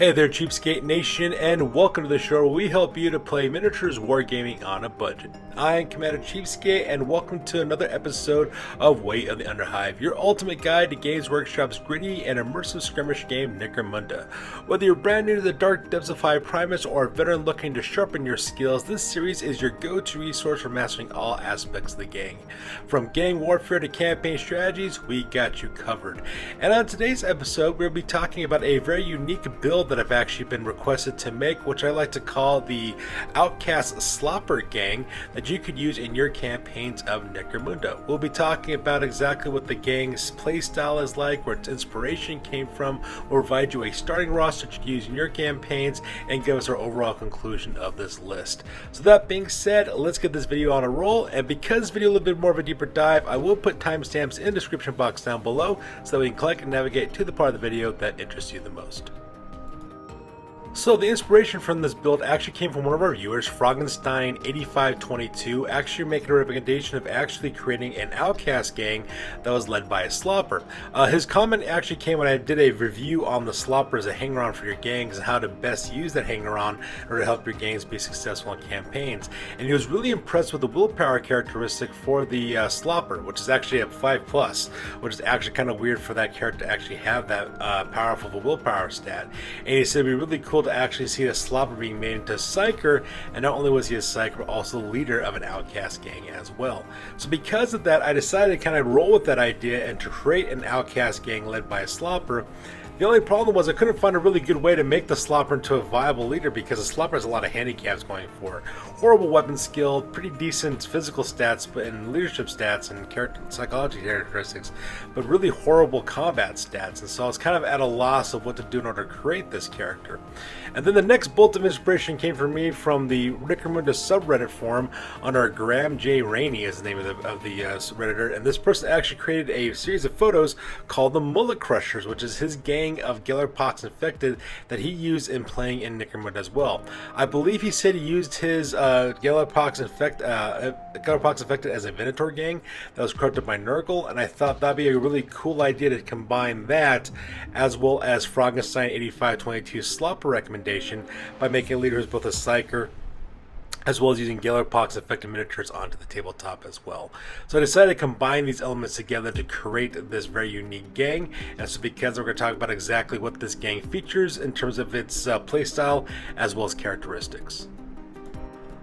Hey there, Cheapskate Nation, and welcome to the show where we help you to play miniatures wargaming on a budget. I am Commander Cheapskate, and welcome to another episode of Way of the Underhive, your ultimate guide to Games Workshop's gritty and immersive skirmish game, Necromunda. Whether you're brand new to the dark depths of Hive Primus or a veteran looking to sharpen your skills, this series is your go-to resource for mastering all aspects of the game. From gang warfare to campaign strategies, we got you covered. And on today's episode, we'll be talking about a very unique build that I've actually been requested to make, which I like to call the Outcast Slopper gang that you could use in your campaigns of Necromunda. We'll be talking about exactly what the gang's playstyle is like, where its inspiration came from. We'll provide you a starting roster to use in your campaigns and give us our overall conclusion of this list. So that being said, let's get this video on a roll, and because this video is a little bit more of a deeper dive, I will put timestamps in the description box down below so that we can click and navigate to the part of the video that interests you the most. So the inspiration from this build actually came from one of our viewers, Froggenstein8522, actually making a recommendation of actually creating an Outcast gang that was led by a Slopper. His comment actually came when I did a review on the Slopper as a hanger-on for your gangs and how to best use that hanger-on in order to help your gangs be successful in campaigns. And he was really impressed with the willpower characteristic for the Slopper, which is actually a 5+, which is actually kind of weird for that character to actually have that powerful of a willpower stat. And he said it'd be really cool to actually see the Slopper being made into a psyker, and not only was he a psyker, but also the leader of an Outcast gang as well. So because of that, I decided to kind of roll with that idea and to create an Outcast gang led by a Slopper. The only problem was I couldn't find a really good way to make the Slopper into a viable leader because the Slopper has a lot of handicaps going for it. Horrible weapon skill, pretty decent physical stats and leadership stats and psychology characteristics, but really horrible combat stats, and so I was kind of at a loss of what to do in order to create this character. And then the next bolt of inspiration came from me from the Necromunda subreddit forum under Graham J. Rainey is the name of the redditor, and this person actually created a series of photos called the Mullet Crushers, which is his gang of Gellerpox infected that he used in playing in Necromunda as well. I believe he said he used his Gellerpox infected as a Venator gang that was corrupted by Nurgle, and I thought that'd be a really cool idea to combine that as well as Froggenstein8522's Slopper recommendation by making a leader who's both a psyker as well as using Gellerpox affected miniatures onto the tabletop as well. So I decided to combine these elements together to create this very unique gang, and so because we're going to talk about exactly what this gang features in terms of its playstyle as well as characteristics.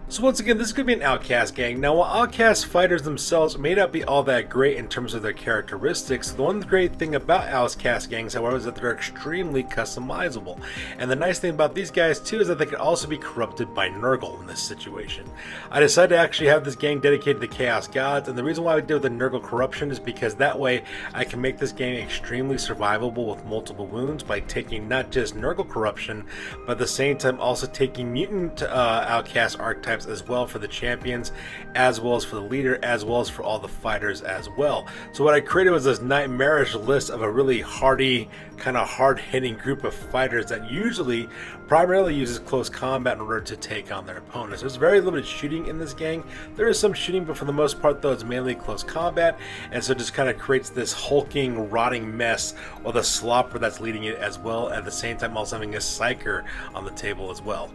So once again, this is going to be an Outcast gang. Now, while Outcast fighters themselves may not be all that great in terms of their characteristics, the one great thing about Outcast gangs, however, is that they're extremely customizable. And the nice thing about these guys, too, is that they can also be corrupted by Nurgle in this situation. I decided to actually have this gang dedicated to Chaos Gods, and the reason why I did the Nurgle corruption is because that way I can make this gang extremely survivable with multiple wounds by taking not just Nurgle corruption, but at the same time also taking mutant Outcast archetypes as well for the champions, as well as for the leader, as well as for all the fighters as well. So what I created was this nightmarish list of a really hardy, kind of hard-hitting group of fighters that usually primarily uses close combat in order to take on their opponents. There's very limited shooting in this gang. There is some shooting, but for the most part though, it's mainly close combat, and so it just kind of creates this hulking, rotting mess with a Slopper that's leading it as well, at the same time also having a psyker on the table as well.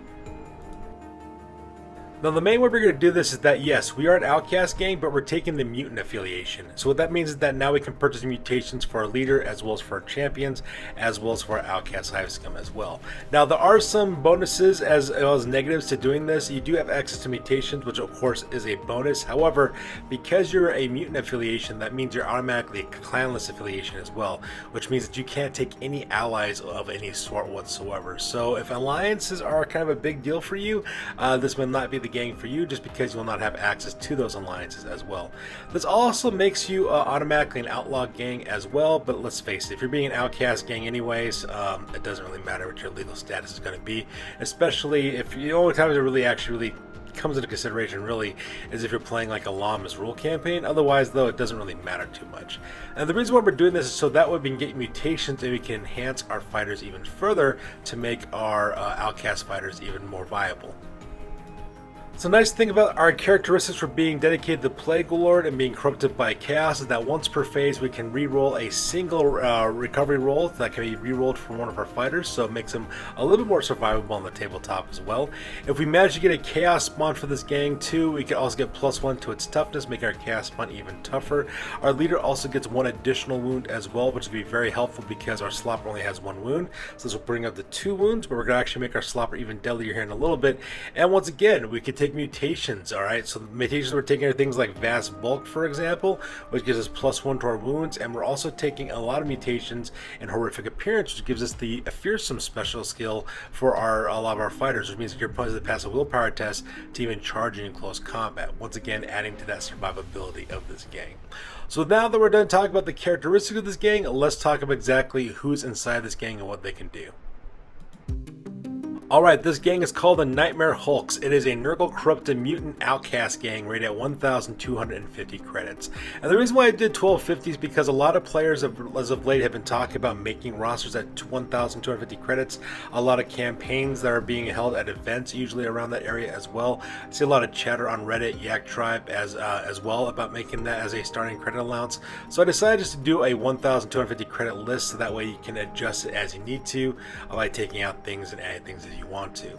Now the main way we're going to do this is that yes, we are an Outcast gang, but we're taking the mutant affiliation. So what that means is that now we can purchase mutations for our leader as well as for our champions, as well as for our Outcast Hive scum as well. Now there are some bonuses as well as negatives to doing this. You do have access to mutations, which of course is a bonus. However, because you're a mutant affiliation, that means you're automatically a clanless affiliation as well, which means that you can't take any allies of any sort whatsoever. So if alliances are kind of a big deal for you, this may not be the gang for you, just because you will not have access to those alliances as well. This also makes you automatically an outlaw gang as well, but let's face it, if you're being an Outcast gang anyways, it doesn't really matter what your legal status is going to be, especially if the only time it really comes into consideration really is if you're playing like a Law Misrule campaign. Otherwise though, it doesn't really matter too much. And the reason why we're doing this is so that way we can get mutations and we can enhance our fighters even further to make our Outcast fighters even more viable. So nice thing about our characteristics for being dedicated to Plague Lord and being corrupted by Chaos is that once per phase we can re-roll a single recovery roll that can be re-rolled from one of our fighters, so it makes them a little bit more survivable on the tabletop as well. If we manage to get a Chaos spawn for this gang too, we can also get +1 to its toughness, making our Chaos spawn even tougher. Our leader also gets 1 additional wound as well, which will be very helpful because our Slopper only has 1 wound, so this will bring up to 2 wounds, but we're going to actually make our Slopper even deadlier here in a little bit. And once again, we can take mutations. Alright, so the mutations we're taking are things like Vast Bulk, for example, which gives us +1 to our wounds, and we're also taking a lot of mutations in Horrific Appearance, which gives us the Fearsome special skill for a lot of our fighters, which means that your opponents that pass a willpower test to even charging in close combat, once again adding to that survivability of this gang. So now that we're done talking about the characteristics of this gang, let's talk about exactly who's inside this gang and what they can do. Alright, this gang is called the Nightmare Hulks. It is a Nurgle corrupted mutant outcast gang rated at 1,250 credits. And the reason why I did 1250 is because a lot of players as of late have been talking about making rosters at 1,250 credits. A lot of campaigns that are being held at events, usually around that area as well. I see a lot of chatter on Reddit, Yak Tribe as well about making that as a starting credit allowance. So I decided just to do a 1,250 credit list, so that way you can adjust it as you need to by taking out things and adding things as you want to.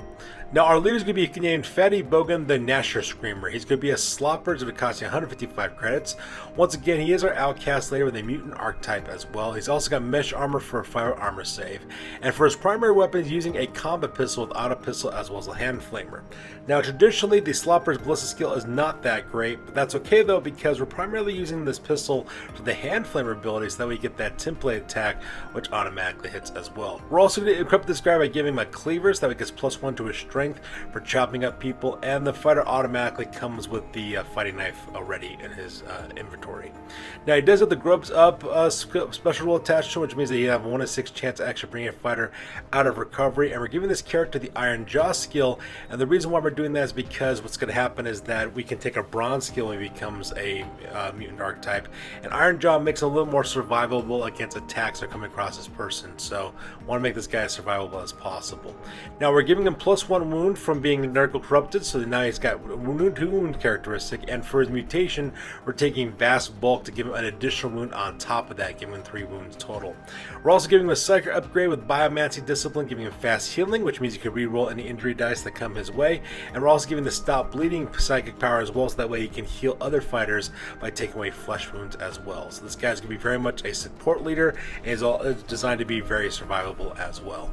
Now our leader is going to be named Fatty Bogan the Nasher Screamer. He's going to be a Slopper, so it costs you 155 credits. Once again, he is our outcast leader with a mutant archetype as well. He's also got mesh armor for a fire armor save. And for his primary weapon, he's using a combat pistol with auto pistol as well as a hand flamer. Now traditionally, the Slopper's ballistic skill is not that great, but that's okay though, because we're primarily using this pistol for the hand flamer ability, so that we get that template attack, which automatically hits as well. We're also going to equip this guy by giving him a cleaver, so that he gets +1 to his strength for chopping up people, and the fighter automatically comes with the fighting knife already in his inventory. Now he does have the Grubs Up special rule attached to him, which means that you have a 1 in 6 chance to actually bring a fighter out of recovery, and we're giving this character the Iron Jaw skill, and the reason why we're doing that is because what's going to happen is that we can take a Bronze skill when he becomes a mutant archetype, and Iron Jaw makes it a little more survivable against attacks that are coming across his person, so I want to make this guy as survivable as possible. Now we're giving him +1 wound from being Nurgle corrupted, so now he's got wound characteristic, and for his mutation we're taking Vast Bulk to give him an additional wound on top of that, giving him 3 wounds total. We're also giving him a Psychic upgrade with Biomancy Discipline, giving him fast healing, which means he can reroll any injury dice that come his way, and we're also giving the Stop Bleeding Psychic power as well, so that way he can heal other fighters by taking away flesh wounds as well. So this guy's going to be very much a support leader, and is designed to be very survivable as well.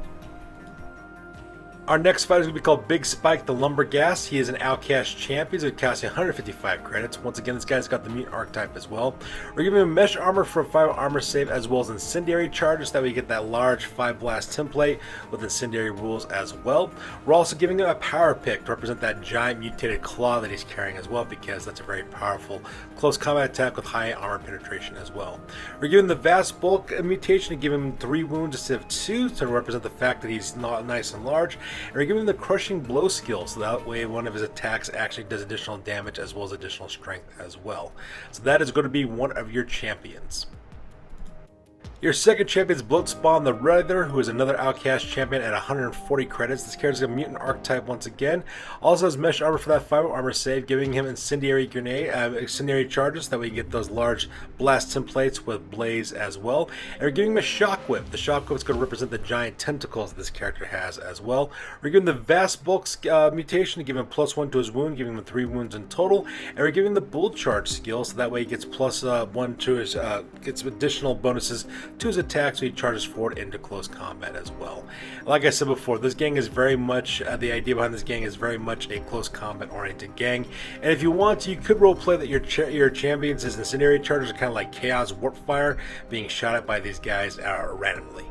Our next fighter is going to be called Big Spike the Lumberghast. He is an outcast champion, so it costs you 155 credits. Once again, this guy's got the mutant archetype as well. We're giving him mesh armor for a 5 armor save, as well as incendiary charges, so that we get that large 5 blast template with incendiary rules as well. We're also giving him a power pick to represent that giant mutated claw that he's carrying as well, because that's a very powerful close combat attack with high armor penetration as well. We're giving the Vast Bulk mutation to give him 3 wounds instead of 2 to represent the fact that he's not nice and large. And we're giving him the Crushing Blow skill, so that way one of his attacks actually does additional damage as well as additional strength as well. So that is going to be one of your champions. Your second champion is Bloatspawn the Writher, who is another outcast champion at 140 credits. This character is a mutant archetype once again. Also has mesh armor for that 5 armor save, giving him incendiary incendiary charges, that way you get those large blast templates with blaze as well. And we're giving him a shock whip. The shock whip is going to represent the giant tentacles that this character has as well. We're giving the Vast Bulk mutation to give him +1 to his wound, giving him 3 wounds in total. And we're giving the Bull Charge skill, so that way he gets +1 to his gets additional bonuses to his attack, so he charges forward into close combat as well. Like I said before, this gang is very much, the idea behind this gang is very much a close combat oriented gang, and if you want to, you could roleplay that your champions as incendiary charges are kind of like Chaos Warp Fire, being shot at by these guys randomly.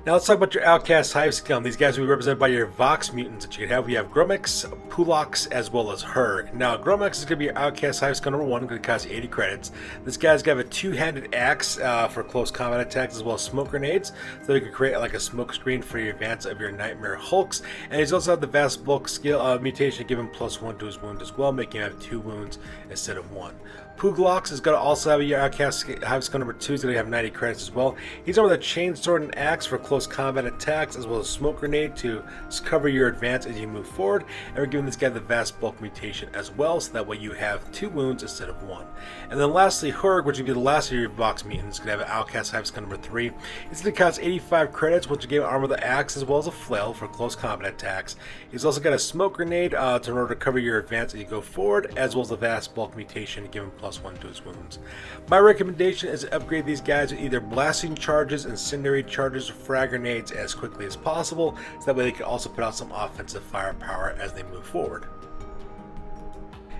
Now let's talk about your Outcast Hive scum. These guys will be represented by your Vox mutants that you can have. We have Grumix, Pulox, as well as Hurg. Now Grumix is going to be your Outcast Hive scum number 1, going to cost you 80 credits. This guy's got a 2-handed axe for close combat attacks, as well as smoke grenades, so you can create like a smoke screen for your advance of your Nightmare Hulks. And he's also got the Vast Bulk skill mutation to give him +1 to his wound as well, making him have 2 wounds instead of 1. Puglox is going to also have your Outcast Hive skill number 2. He's going to have 90 credits as well. He's on with a chain sword and axe for close combat attacks, as well as smoke grenade to cover your advance as you move forward. And we're giving this guy the vast bulk mutation as well, so that way you have 2 wounds instead of 1. And then lastly, Hurg, which would be the last of your box mutants, is going to have an Outcast Hive skill number 3. He's going to cost 85 credits, which will give him armor with the axe as well as a flail for close combat attacks. He's also got a smoke grenade in order to cover your advance as you go forward, as well as a vast bulk mutation to give him +1 to his wounds. My recommendation is to upgrade these guys with either blasting charges, incendiary charges, or frag grenades as quickly as possible, so that way they can also put out some offensive firepower as they move forward.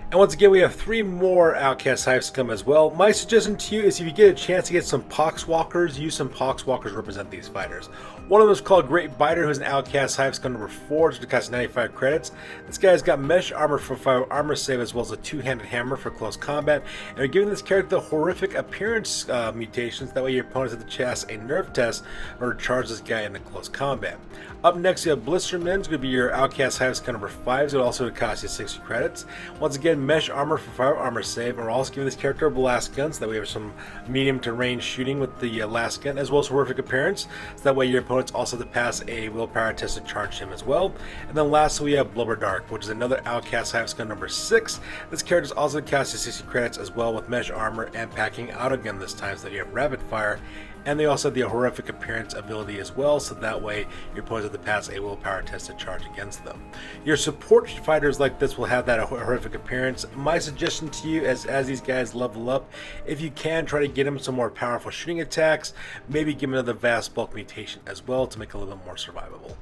And once again, we have 3 more Outcast Hive scum as well. My suggestion to you is if you get a chance to get some Poxwalkers, use some Poxwalkers to represent these fighters. One of them is called Great Biter, who's an Outcast Hive scum number 4, which costs 95 credits. This guy's got mesh armor for 5 armor save, as well as a 2-handed hammer for close combat. And we're giving this character the horrific appearance mutations, that way your opponents have to pass a nerve test in order to charge this guy into close combat. Up next, you have Blisterman's going to be your Outcast Hive scum number 5, it's also cost you 60 credits. Once again, mesh armor for 5 armor save, and we're also giving this character a blast gun, so that we have some medium to range shooting with the last gun, as well as horrific appearance, so that way your opponents also have to pass a willpower test to charge him as well. And then lastly, we have Blubber Dark, which is another Outcast Hive scum number 6. This character is also cost you 60 credits as well, with mesh armor and packing out again this time, so that you have rapid fire. And they also have the horrific appearance ability as well, so that way your opponents have to pass a willpower test to charge against them. Your support fighters like this will have that horrific appearance. My suggestion to you is, as these guys level up, if you can, try to get them some more powerful shooting attacks, maybe give them another vast bulk mutation as well to make it a little bit more survivable.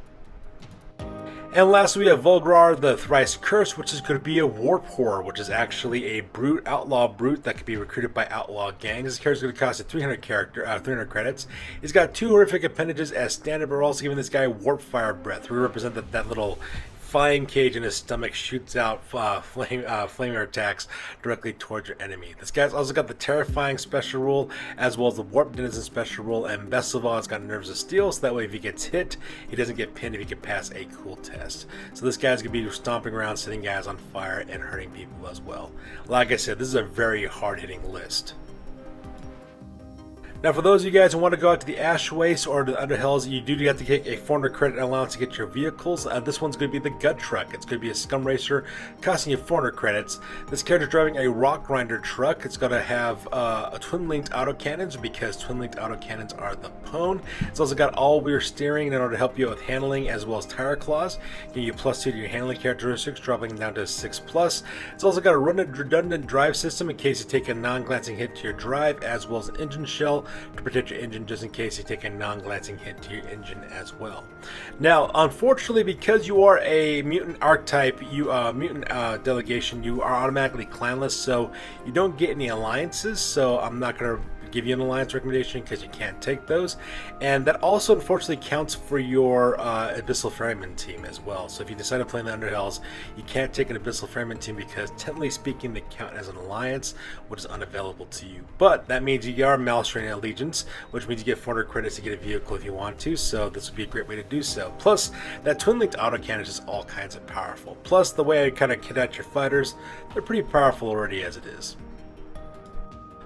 And lastly, we have Volgrar the Thrice Cursed, which is going to be a Warp Horror, which is actually a brute, outlaw brute that can be recruited by outlaw gangs. This character is going to cost you 300 credits. He's got 2 horrific appendages as standard, but we're also giving this guy Warp Fire Breath. We represent that little flying cage in his stomach shoots out flamer attacks directly towards your enemy. This guy's also got the Terrifying special rule, as well as the Warp Denizen special rule, and best of all, it's got Nerves of Steel, so that way if he gets hit, he doesn't get pinned if he can pass a cool test. So this guy's going to be stomping around, setting guys on fire, and hurting people as well. Like I said, this is a very hard-hitting list. Now, for those of you guys who want to go out to the Ash Waste or the Underhells, you do have to take a 400 credit allowance to get your vehicles. This one's going to be the Gut Truck. It's going to be a Scum Racer, costing you 400 credits. This character's driving a Rock Grinder truck. It's going to have a twin-linked autocannons, because twin-linked autocannons are the pwn. It's also got all-wheel steering in order to help you out with handling, as well as tire claws. Give you +2 to your handling characteristics, dropping down to 6+. It's also got a redundant drive system in case you take a non-glancing hit to your drive, as well as an engine shell to protect your engine just in case you take a non-glancing hit to your engine as well. Now, unfortunately, because you are a mutant archetype, mutant delegation, you are automatically clanless, so you don't get any alliances. So I'm not going to give you an alliance recommendation because you can't take those, and that also unfortunately counts for your Abyssal Ferryman team as well. So if you decide to play in the Underhells, you can't take an Abyssal Ferryman team because technically speaking they count as an alliance, which is unavailable to you. But that means you are Malstrain Allegiance, which means you get 400 credits to get a vehicle if you want to, so this would be a great way to do so. Plus, that twin-linked autocannon is just all kinds of powerful. Plus, the way I kind of kit out your fighters, they're pretty powerful already as it is.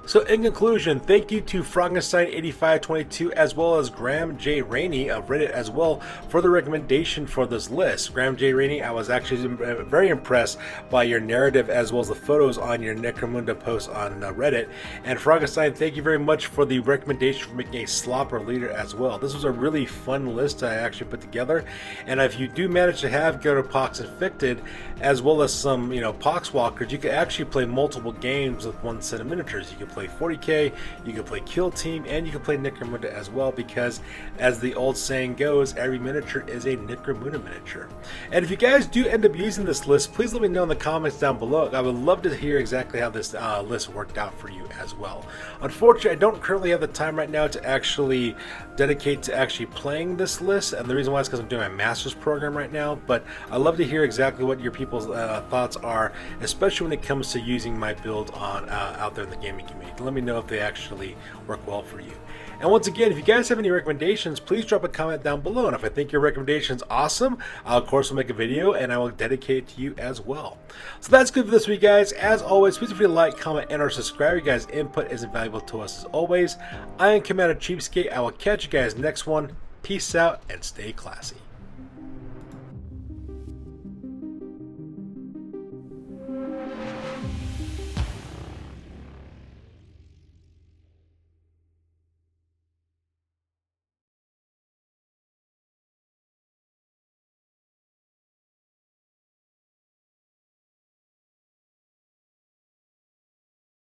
So in conclusion, thank you to Frankenstein8522 as well as Graham J. Rainey of Reddit as well for the recommendation for this list. Graham J. Rainey, I was actually very impressed by your narrative as well as the photos on your Necromunda post on Reddit. And Frankenstein, thank you very much for the recommendation for making a Slopper leader as well. This was a really fun list I actually put together. And if you do manage to have Go to Pox Infected as well as some, Poxwalkers, you can actually play multiple games with one set of miniatures. You can play 40k, you can play Kill Team, and you can play Necromunda as well, because as the old saying goes, every miniature is a Necromunda miniature. And if you guys do end up using this list, please let me know in the comments down below. I would love to hear exactly how this list worked out for you as well. Unfortunately, I don't currently have the time right now to actually dedicate to actually playing this list, and the reason why is because I'm doing my master's program right now, but I'd love to hear exactly what your people's thoughts are, especially when it comes to using my build on out there in the gaming community. Let me know if they actually work well for you. And once again, if you guys have any recommendations, please drop a comment down below. And if I think your recommendation is awesome, I'll of course will make a video and I will dedicate it to you as well. So that's good for this week, guys. As always, please feel free to like, comment, and or subscribe. You guys' input is invaluable to us as always. I am Commander Cheapskate. I will catch you guys next one. Peace out and stay classy.